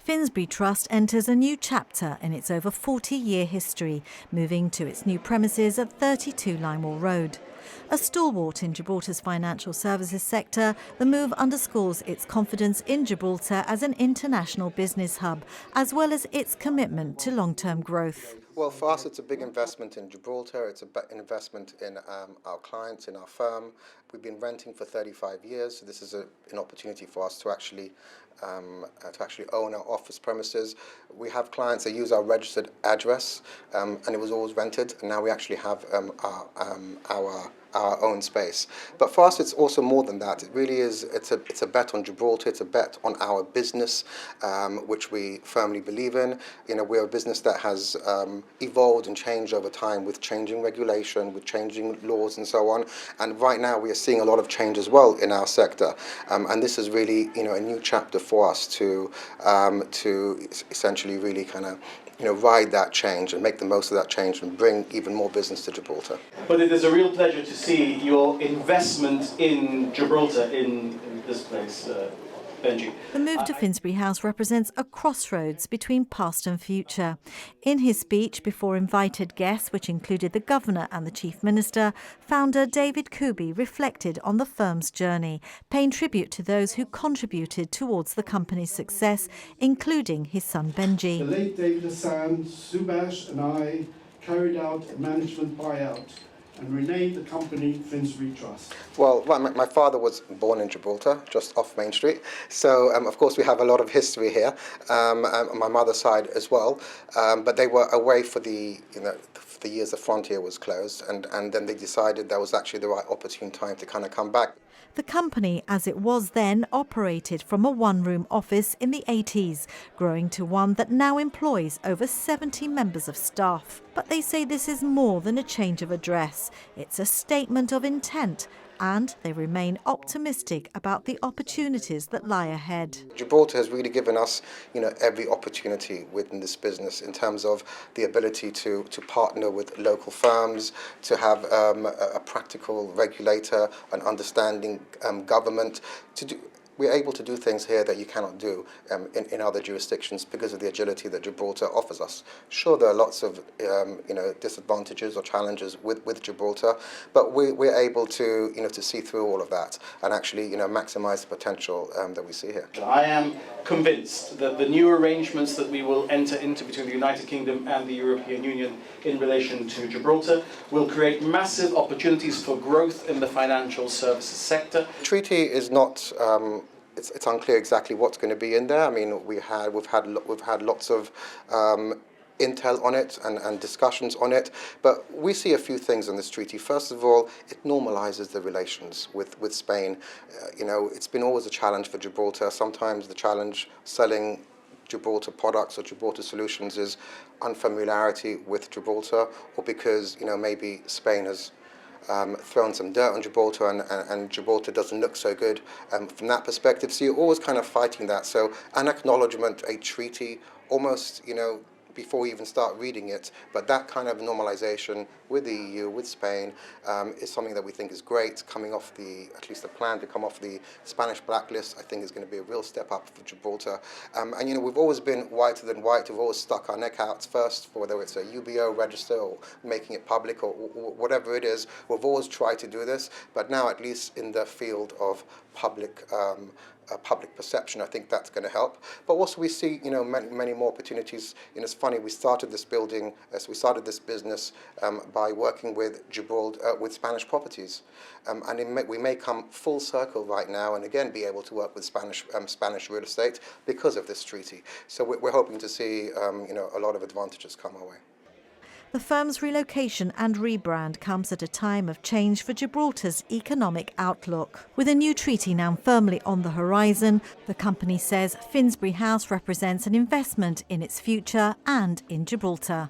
Finsbury Trust enters a new chapter in its over 40-year history, moving to its new premises at 32 Limewall Road. A stalwart in Gibraltar's financial services sector, the move underscores its confidence in Gibraltar as an international business hub, as well as its commitment to long-term growth. Well, for us, it's a big investment in Gibraltar. It's an investment in our clients, in our firm. We've been renting for 35 years, so this is an opportunity for us to actually own our office premises. We have clients that use our registered address, and it was always rented, and now we actually have our own space. But for us, it's also more than that. It really is. It's a bet on Gibraltar. It's a bet on our business, which we firmly believe in. You know, we're a business that has evolved and changed over time with changing regulation, with changing laws, and so on. And right now, we are seeing a lot of change as well in our sector. And this is really, a new chapter for us to essentially really kind of ride that change and make the most of that change and bring even more business to Gibraltar. But it is a real pleasure to see your investment in Gibraltar in this place, Benji. The move to Finsbury House represents a crossroads between past and future. In his speech before invited guests, which included the Governor and the Chief Minister, founder David Kubi reflected on the firm's journey, paying tribute to those who contributed towards the company's success, including his son Benji. The late David Hassan, Subash and I carried out a management buyout and renamed the company Finsbury Trust. Well, my father was born in Gibraltar, just off Main Street. So, of course, we have a lot of history here, on my mother's side as well. But they were away for the years the frontier was closed, and then they decided that was actually the right opportune time to kind of come back. The company, as it was then, operated from a one-room office in the 80s, growing to one that now employs over 70 members of staff. But they say this is more than a change of address. It's a statement of intent, and they remain optimistic about the opportunities that lie ahead. Gibraltar has really given us, every opportunity within this business in terms of the ability to partner with local firms, to have a practical regulator, an understanding government. We're able to do things here that you cannot do in other jurisdictions because of the agility that Gibraltar offers us. Sure, there are lots of disadvantages or challenges with Gibraltar, but we're able to to see through all of that and actually maximise the potential that we see here. I am convinced that the new arrangements that we will enter into between the United Kingdom and the European Union in relation to Gibraltar will create massive opportunities for growth in the financial services sector. The treaty is not. It's unclear exactly what's going to be in there. I mean, we've had lots of intel on it and discussions on it, but we see a few things in this treaty. First of all, it normalises the relations with Spain. It's been always a challenge for Gibraltar. Sometimes the challenge selling Gibraltar products or Gibraltar solutions is unfamiliarity with Gibraltar, or because maybe Spain has thrown some dirt on Gibraltar and Gibraltar doesn't look so good from that perspective. So you're always kind of fighting that. So an acknowledgement, a treaty, almost, before you even start reading it, but that kind of normalization with the EU, with Spain, is something that we think is great. Coming off at least the plan to come off the Spanish blacklist, I think is going to be a real step up for Gibraltar. And we've always been whiter than white. We've always stuck our neck out first, for whether it's a UBO register or making it public or whatever it is. We've always tried to do this, but now at least in the field of public perception, I think that's going to help. But also we see, many more opportunities. It's funny, we started this business by working with Gibraltar, with Spanish properties, and we may come full circle right now, and again be able to work with Spanish real estate because of this treaty. So we're hoping to see, a lot of advantages come our way. The firm's relocation and rebrand comes at a time of change for Gibraltar's economic outlook. With a new treaty now firmly on the horizon, the company says Finsbury House represents an investment in its future and in Gibraltar.